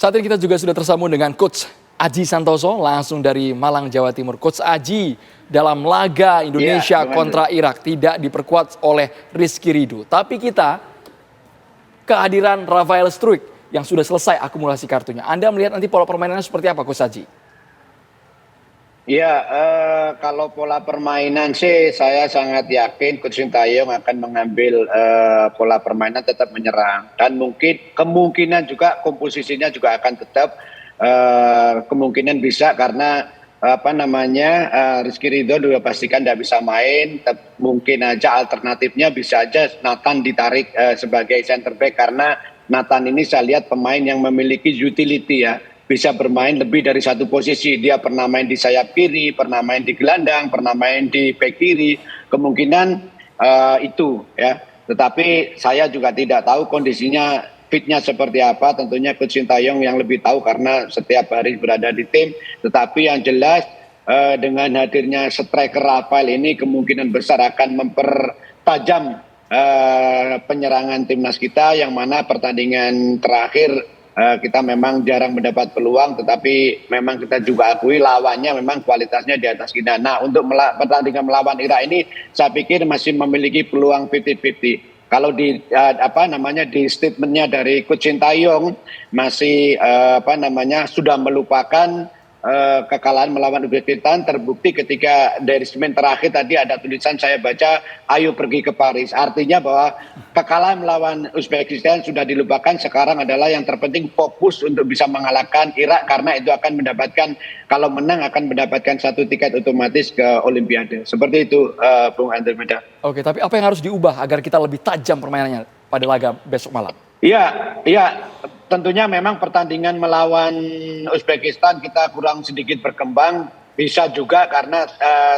Saat ini kita juga sudah tersambung dengan Coach Aji Santoso langsung dari Malang, Jawa Timur. Coach Aji, dalam laga Indonesia kontra Irak tidak diperkuat oleh Rizky Ridho. Tapi kita kehadiran Rafael Struijk yang sudah selesai akumulasi kartunya. Anda melihat nanti pola permainannya seperti apa, Coach Aji? Ya, kalau pola permainan sih saya sangat yakin Coach Sintayong akan mengambil pola permainan tetap menyerang. Dan mungkin kemungkinan juga komposisinya juga akan tetap kemungkinan bisa karena Rizky Ridho juga pastikan tidak bisa main. Mungkin aja alternatifnya bisa aja Nathan ditarik sebagai center back karena Nathan ini saya lihat pemain yang memiliki utility ya. Bisa bermain lebih dari satu posisi. Dia pernah main di sayap kiri, pernah main di gelandang, pernah main di bek kiri. Kemungkinan itu ya. Tetapi saya juga tidak tahu kondisinya fitnya seperti apa. Tentunya Coach Sintayong yang lebih tahu karena setiap hari berada di tim. Tetapi yang jelas dengan hadirnya striker Rafael ini kemungkinan besar akan mempertajam penyerangan timnas kita, yang mana pertandingan terakhir kita memang jarang mendapat peluang, tetapi memang kita juga akui lawannya memang kualitasnya di atas kita. Nah, untuk pertandingan melawan Irak ini saya pikir masih memiliki peluang 50-50. Kalau di di statementnya dari Coach Sintayong masih sudah melupakan kekalahan melawan Uzbekistan, terbukti ketika dari statement terakhir tadi ada tulisan saya baca, ayo pergi ke Paris. Artinya bahwa kekalahan melawan Uzbekistan sudah dilupakan, sekarang adalah yang terpenting fokus untuk bisa mengalahkan Irak karena itu akan mendapatkan, kalau menang akan mendapatkan satu tiket otomatis ke Olimpiade. Seperti itu Bung Andromeda. Oke, tapi apa yang harus diubah agar kita lebih tajam permainannya pada laga besok malam? Iya, tentunya memang pertandingan melawan Uzbekistan kita kurang sedikit berkembang, bisa juga karena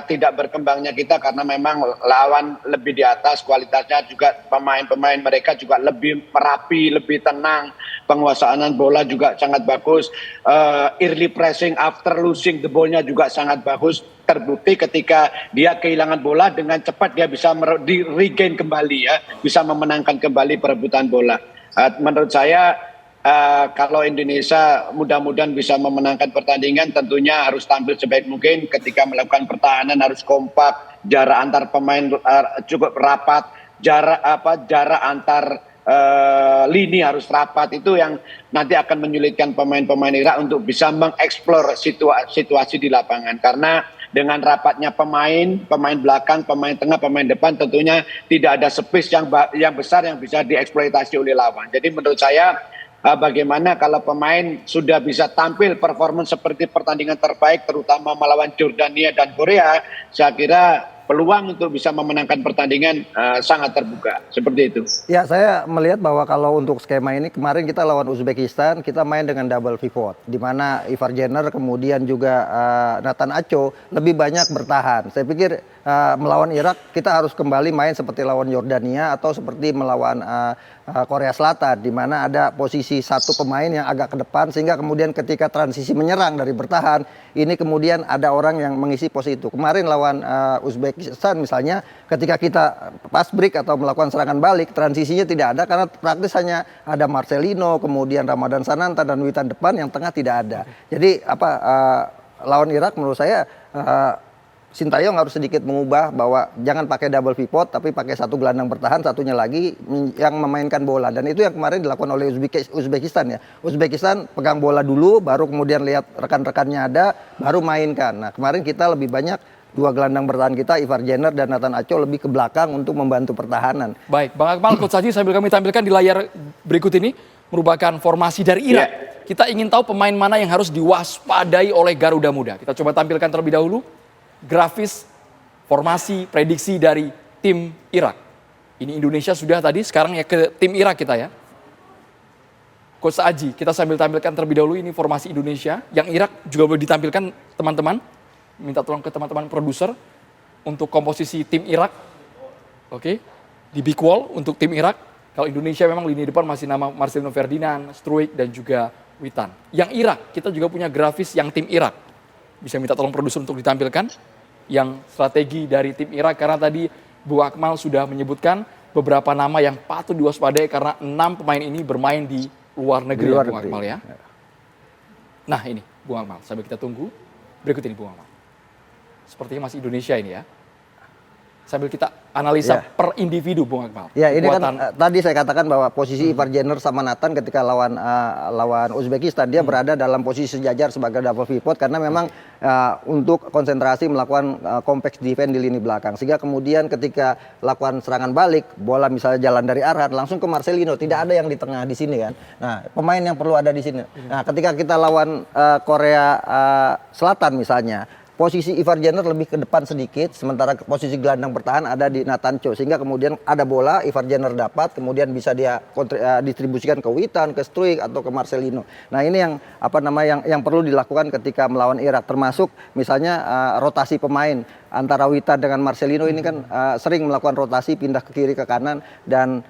tidak berkembangnya kita karena memang lawan lebih di atas kualitasnya, juga pemain-pemain mereka juga lebih merapi, lebih tenang, penguasaan bola juga sangat bagus, early pressing after losing the ball-nya juga sangat bagus. Terbukti ketika dia kehilangan bola dengan cepat dia bisa regain kembali ya, bisa memenangkan kembali perebutan bola. Menurut saya kalau Indonesia mudah-mudahan bisa memenangkan pertandingan, tentunya harus tampil sebaik mungkin. Ketika melakukan pertahanan harus kompak, jarak antar pemain cukup rapat, jarak antar lini harus rapat. Itu yang nanti akan menyulitkan pemain-pemain Irak untuk bisa mengeksplor situasi di lapangan. Karena dengan rapatnya pemain belakang, pemain tengah, pemain depan, tentunya tidak ada space yang besar yang bisa dieksploitasi oleh lawan. Jadi menurut saya bagaimana kalau pemain sudah bisa tampil performance seperti pertandingan terbaik, terutama melawan Jordania dan Korea, saya kira peluang untuk bisa memenangkan pertandingan sangat terbuka, seperti itu. Ya, saya melihat bahwa kalau untuk skema ini kemarin kita lawan Uzbekistan, kita main dengan double pivot, di mana Ivar Jenner kemudian juga Nathan Acho lebih banyak bertahan. Saya pikir melawan Irak kita harus kembali main seperti lawan Yordania atau seperti melawan Korea Selatan, di mana ada posisi satu pemain yang agak ke depan, sehingga kemudian ketika transisi menyerang dari bertahan, ini kemudian ada orang yang mengisi posisi itu. Kemarin lawan Uzbekistan misalnya, ketika kita pas break atau melakukan serangan balik, transisinya tidak ada karena praktis hanya ada Marcelino, kemudian Ramadan Sananta dan Witan depan, yang tengah tidak ada. Jadi lawan Irak menurut saya Sintayong harus sedikit mengubah bahwa jangan pakai double pivot tapi pakai satu gelandang bertahan, satunya lagi yang memainkan bola, dan itu yang kemarin dilakukan oleh Uzbekistan ya. Uzbekistan pegang bola dulu, baru kemudian lihat rekan-rekannya ada, baru mainkan. Nah, kemarin kita lebih banyak dua gelandang bertahan kita, Ivar Jenner dan Nathan Acho, lebih ke belakang untuk membantu pertahanan. Baik, Bang Akmal, Coach Aji sambil kami tampilkan di layar berikut ini merupakan formasi dari Irak. Kita ingin tahu pemain mana yang harus diwaspadai oleh Garuda Muda. Kita coba tampilkan terlebih dahulu grafis formasi prediksi dari tim Irak. Ini Indonesia sudah tadi, sekarang ya ke tim Irak kita ya. Coach Aji, kita sambil tampilkan terlebih dahulu ini formasi Indonesia. Yang Irak juga boleh ditampilkan teman-teman. Minta tolong ke teman-teman produser untuk komposisi tim Irak. Oke, di big wall untuk tim Irak. Kalau Indonesia memang lini depan masih nama Marcelino Ferdinand, Struijk dan juga Witan. Yang Irak, kita juga punya grafis yang tim Irak. Bisa minta tolong produser untuk ditampilkan yang strategi dari tim Irak, karena tadi Bu Akmal sudah menyebutkan beberapa nama yang patut diwaspadai karena 6 pemain ini bermain di luar negeri, Bu Akmal ya. Nah ini, Bung Akmal, sambil kita tunggu. Berikut ini, Bung Akmal. Sepertinya masih Indonesia ini ya. Sambil kita analisa per individu, Bung Akmal. Ya, ini kan tadi saya katakan bahwa posisi Ivar Jenner sama Nathan ketika lawan Uzbekistan, dia berada dalam posisi sejajar sebagai double pivot karena memang untuk konsentrasi melakukan kompleks defense di lini belakang. Sehingga kemudian ketika lakukan serangan balik, bola misalnya jalan dari Arhan langsung ke Marcelino, tidak ada yang di tengah di sini kan. Nah, pemain yang perlu ada di sini. Nah, ketika kita lawan Korea Selatan misalnya, posisi Ivar Jenner lebih ke depan sedikit, sementara posisi gelandang bertahan ada di Nathan Cho, sehingga kemudian ada bola, Ivar Jenner dapat, kemudian bisa dia distribusikan ke Witan, ke Struijk atau ke Marcelino. Nah ini yang perlu dilakukan ketika melawan Irak, termasuk misalnya rotasi pemain antara Witan dengan Marcelino ini kan sering melakukan rotasi, pindah ke kiri ke kanan, dan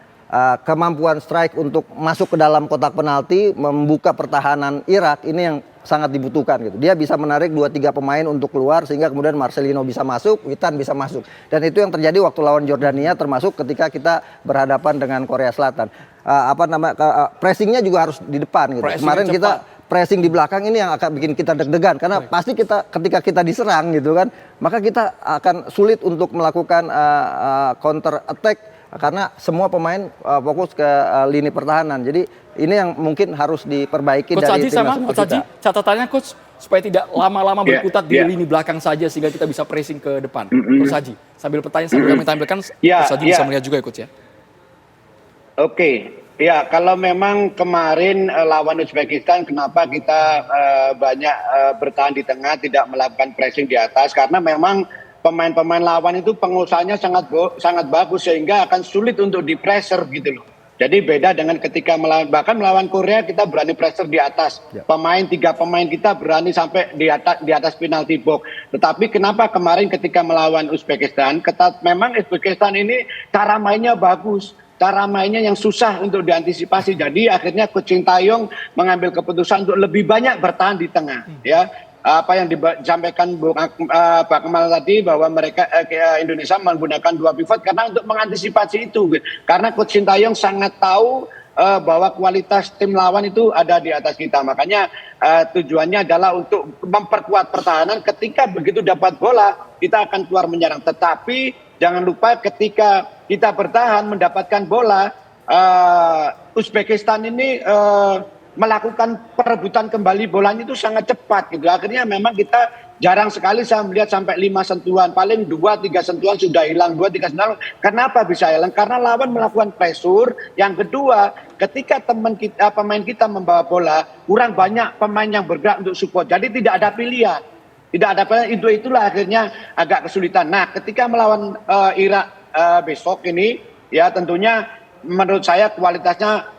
kemampuan Struijk untuk masuk ke dalam kotak penalti, membuka pertahanan Irak ini yang sangat dibutuhkan gitu. Dia bisa menarik 2-3 pemain untuk keluar sehingga kemudian Marcelino bisa masuk, Witan bisa masuk. Dan itu yang terjadi waktu lawan Jordania, termasuk ketika kita berhadapan dengan Korea Selatan. Pressingnya juga harus di depan gitu. Kemarin kita pressing di belakang ini yang akan bikin kita deg-degan karena pasti ketika kita diserang gitu kan, maka kita akan sulit untuk melakukan counter attack karena semua pemain fokus ke lini pertahanan. Jadi ini yang mungkin harus diperbaiki Coach dari Coach Haji, catatannya Coach supaya tidak lama-lama berkutat di lini belakang saja sehingga kita bisa pressing ke depan. Coach Haji, sambil pertanyaan sambil kami tampilkan, Coach Haji bisa melihat juga ya Coach ya. Oke. Ya, kalau memang kemarin lawan Uzbekistan, kenapa kita banyak bertahan di tengah, tidak melakukan pressing di atas, karena memang pemain-pemain lawan itu pengusahanya sangat bagus sehingga akan sulit untuk di pressure gitu loh. Jadi beda dengan ketika melawan Korea, kita berani pressure di atas. Tiga pemain kita berani sampai di atas penalti box. Tetapi kenapa kemarin ketika melawan Uzbekistan, memang Uzbekistan ini cara mainnya bagus. Cara mainnya yang susah untuk diantisipasi. Jadi akhirnya Coach Sintayong mengambil keputusan untuk lebih banyak bertahan di tengah. Ya, apa yang disampaikan Pak Kemal tadi bahwa Indonesia menggunakan 2 pivot karena untuk mengantisipasi itu. Karena Coach Sintayong sangat tahu bahwa kualitas tim lawan itu ada di atas kita. Makanya tujuannya adalah untuk memperkuat pertahanan. Ketika begitu dapat bola, kita akan keluar menyerang. Tetapi jangan lupa ketika kita bertahan mendapatkan bola, Uzbekistan ini melakukan perebutan kembali bolanya itu sangat cepat gitu. Akhirnya memang kita jarang sekali saya melihat sampai 5 sentuhan, paling 2-3 sentuhan sudah hilang, 2-3 sentuhan. Kenapa bisa hilang? Karena lawan melakukan pressure. Yang kedua, ketika pemain kita membawa bola, kurang banyak pemain yang bergerak untuk support. Jadi tidak ada pilihan. Tidak ada pilihan, itulah akhirnya agak kesulitan. Nah, ketika melawan Irak besok ini, ya tentunya menurut saya kualitasnya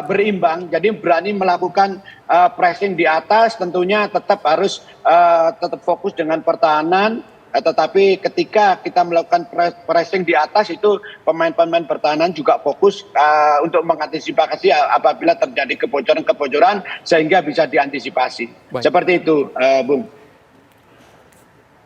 berimbang, jadi berani melakukan pressing di atas, tentunya tetap harus tetap fokus dengan pertahanan, tetapi ketika kita melakukan pressing di atas itu pemain-pemain pertahanan juga fokus untuk mengantisipasi apabila terjadi kebocoran-kebocoran sehingga bisa diantisipasi. Baik. Seperti itu, Bung.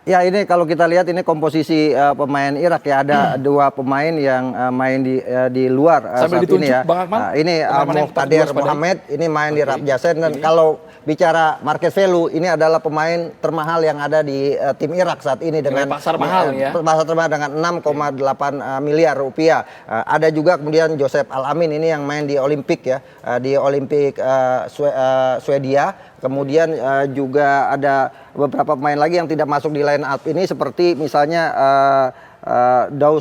Ya, ini kalau kita lihat ini komposisi pemain Irak ya, ada 2 pemain yang main di luar saat ini ya. Ini Muqtadir Mohamed ini main di Rajastan, dan kalau bicara market value ini adalah pemain termahal yang ada di tim Irak saat ini dengan pasar mahal ya. Pasar termahal dengan 6,8 miliar rupiah. Ada juga kemudian Joseph Al-Amin ini yang main di Olimpik ya, di Olimpik Swedia. Kemudian juga ada beberapa pemain lagi yang tidak masuk di line up ini, seperti misalnya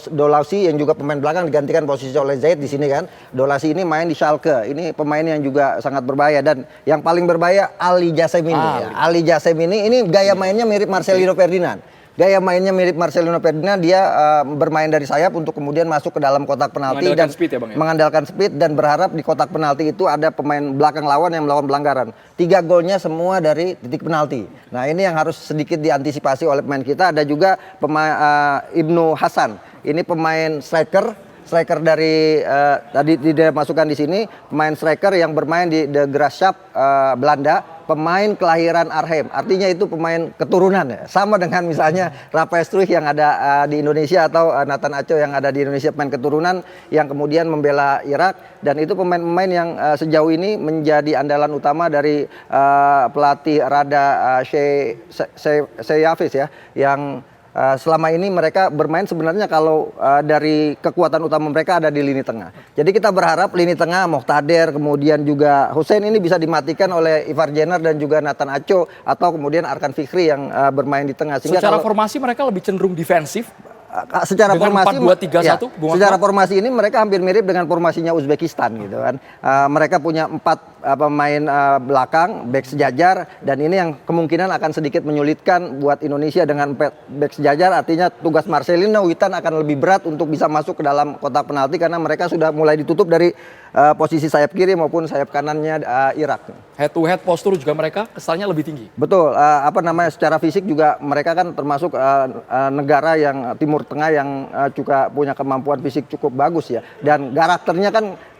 Dolausi yang juga pemain belakang digantikan posisi oleh Zaid di sini kan. Dolausi ini main di Schalke. Ini pemain yang juga sangat berbahaya, dan yang paling berbahaya Ali Jassemini. Ali Jassemini ini gaya mainnya mirip Marcelino Ferdinand. Dia bermain dari sayap untuk kemudian masuk ke dalam kotak penalti dan mengandalkan speed, dan berharap di kotak penalti itu ada pemain belakang lawan yang melakukan pelanggaran. 3 golnya semua dari titik penalti. Nah, ini yang harus sedikit diantisipasi oleh pemain kita. Ada juga Ibnu Hasan. Ini pemain striker dari tadi tidak masukkan di sini, pemain striker yang bermain di De Graafschap Belanda. pemain kelahiran Arnhem, artinya itu pemain keturunan ya. Sama dengan misalnya Rafael Struijk yang ada di Indonesia atau Nathan Acho yang ada di Indonesia, pemain keturunan yang kemudian membela Irak, dan itu pemain-pemain yang sejauh ini menjadi andalan utama dari pelatih Rada Seyhafiz ya, yang selama ini mereka bermain sebenarnya kalau dari kekuatan utama mereka ada di lini tengah. Jadi kita berharap lini tengah Moqtader, kemudian juga Hussein ini bisa dimatikan oleh Ivar Jenner dan juga Nathan Acho, atau kemudian Arkan Fikri yang bermain di tengah. Sehingga secara formasi mereka lebih cenderung defensif. Secara dengan formasi 4-2-3-1, ya, secara formasi ini mereka hampir mirip dengan formasinya Uzbekistan gitu kan. Mereka punya 4 pemain belakang, back sejajar, dan ini yang kemungkinan akan sedikit menyulitkan buat Indonesia dengan back sejajar. Artinya tugas Marcelino Witan akan lebih berat untuk bisa masuk ke dalam kotak penalti karena mereka sudah mulai ditutup dari posisi sayap kiri maupun sayap kanannya Irak. Head to head postur juga mereka kesannya lebih tinggi. Betul, secara fisik juga mereka kan termasuk negara yang Timur Tengah yang juga punya kemampuan fisik cukup bagus ya. Dan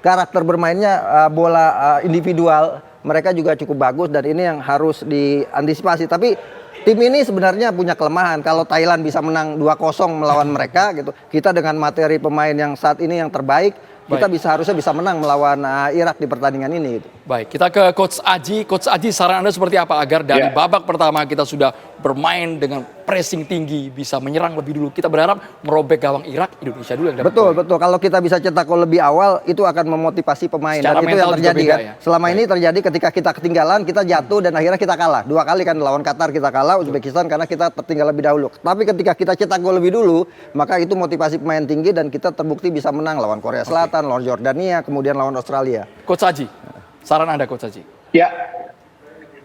karakter bermainnya bola individual mereka juga cukup bagus, dan ini yang harus diantisipasi. Tapi tim ini sebenarnya punya kelemahan. Kalau Thailand bisa menang 2-0 melawan mereka gitu, kita dengan materi pemain yang saat ini yang terbaik, kita harusnya bisa menang melawan Irak di pertandingan ini gitu. Baik, kita ke Coach Aji. Coach Aji, saran Anda seperti apa agar dari babak pertama kita sudah bermain dengan pressing tinggi, bisa menyerang lebih dulu? Kita berharap merobek gawang Irak, Indonesia dulu yang dapat poin. Betul. Kalau kita bisa cetak gol lebih awal, itu akan memotivasi pemain. Secara dan itu yang terjadi kan. ya? Selama ini terjadi ketika kita ketinggalan, kita jatuh dan akhirnya kita kalah. 2 kali kan lawan Qatar kita kalah, Uzbekistan karena kita tertinggal lebih dahulu. Tapi ketika kita cetak gol lebih dulu, maka itu motivasi pemain tinggi dan kita terbukti bisa menang lawan Korea Selatan, lawan Jordania, kemudian lawan Australia. Coach Aji, saran Anda Coach Aji.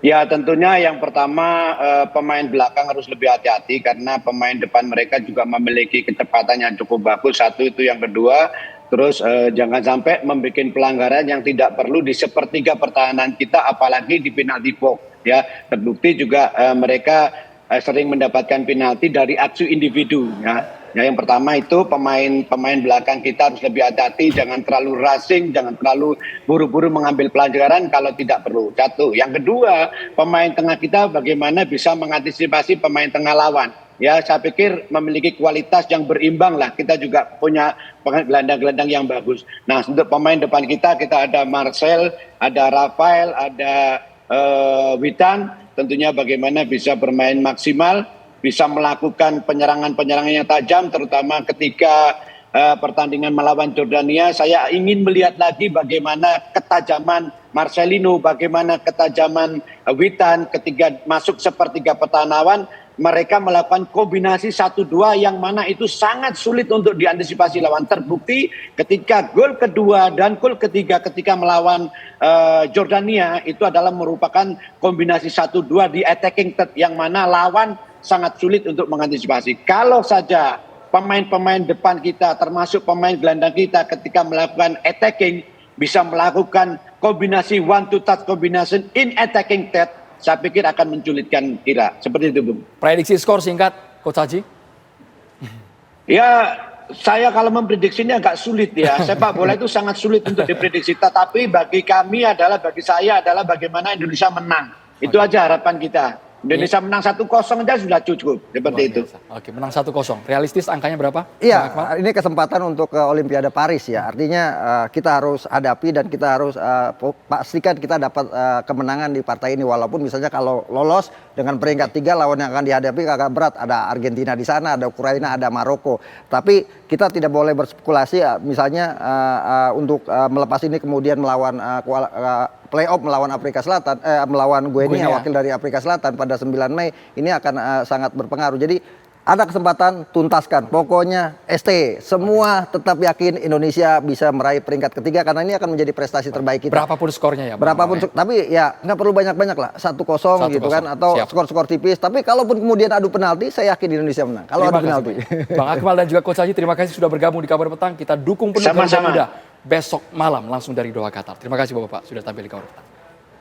Ya tentunya yang pertama pemain belakang harus lebih hati-hati karena pemain depan mereka juga memiliki kecepatan yang cukup bagus. Satu itu, yang kedua terus jangan sampai membuat pelanggaran yang tidak perlu di sepertiga pertahanan kita, apalagi di penalti box ya. Terbukti juga mereka sering mendapatkan penalti dari aksi individu ya. Ya, yang pertama itu pemain belakang kita harus lebih hati-hati, jangan terlalu rushing, jangan terlalu buru-buru mengambil pelajaran kalau tidak perlu. Satu. Yang kedua, pemain tengah kita bagaimana bisa mengantisipasi pemain tengah lawan. Ya, saya pikir memiliki kualitas yang berimbang lah. Kita juga punya gelandang-gelandang yang bagus. Nah, untuk pemain depan kita ada Marcel, ada Rafael, ada Witan. Tentunya bagaimana bisa bermain maksimal, bisa melakukan penyerangan-penyerangan yang tajam, terutama ketika pertandingan melawan Jordania. Saya ingin melihat lagi bagaimana ketajaman Marcelino, bagaimana ketajaman Witan ketika masuk sepertiga pertahanan. Mereka melakukan kombinasi 1-2 yang mana itu sangat sulit untuk diantisipasi lawan. Terbukti ketika gol kedua dan gol ketiga ketika melawan Jordania itu adalah merupakan kombinasi 1-2 di attacking third yang mana lawan sangat sulit untuk mengantisipasi. Kalau saja pemain-pemain depan kita termasuk pemain gelandang kita ketika melakukan attacking bisa melakukan kombinasi 1-2 touch combination in attacking third, saya pikir akan menculitkan Irak. Seperti itu, Bung. Prediksi skor singkat, Coach Haji? Ya, saya kalau memprediksinya agak sulit ya. Sepak bola itu sangat sulit untuk diprediksi. Tetapi bagi saya adalah bagaimana Indonesia menang. Itu aja harapan kita. Indonesia menang 1-0 aja sudah cukup. Seperti itu. Oke, menang 1-0. Realistis angkanya berapa? Iya, ini kesempatan untuk ke Olimpiade Paris ya. Artinya kita harus hadapi dan kita harus pastikan kita dapat kemenangan di partai ini. Walaupun misalnya kalau lolos dengan peringkat 3 lawan yang akan dihadapi agak berat. Ada Argentina di sana, ada Ukraina, ada Maroko. Tapi kita tidak boleh berspekulasi misalnya untuk melepas ini kemudian melawan playoff melawan Afrika Selatan, melawan Guinea, wakil dari Afrika Selatan pada 9 Mei, ini akan sangat berpengaruh. Jadi ada kesempatan, tuntaskan. Pokoknya ST, semua tetap yakin Indonesia bisa meraih peringkat ketiga karena ini akan menjadi prestasi terbaik kita. Berapapun skornya ya? Berapapun, tapi ya nggak perlu banyak-banyak lah, 1-0 gitu kan, atau skor-skor tipis. Tapi kalaupun kemudian adu penalti, saya yakin Indonesia menang. Kalau adu penalti. Bang Akmal dan juga Coach Haji, terima kasih sudah bergabung di Kabar Petang. Kita dukung penuh Garuda Muda besok malam langsung dari Doha, Qatar. Terima kasih Bapak-Bapak sudah tampil di Kabar Petang.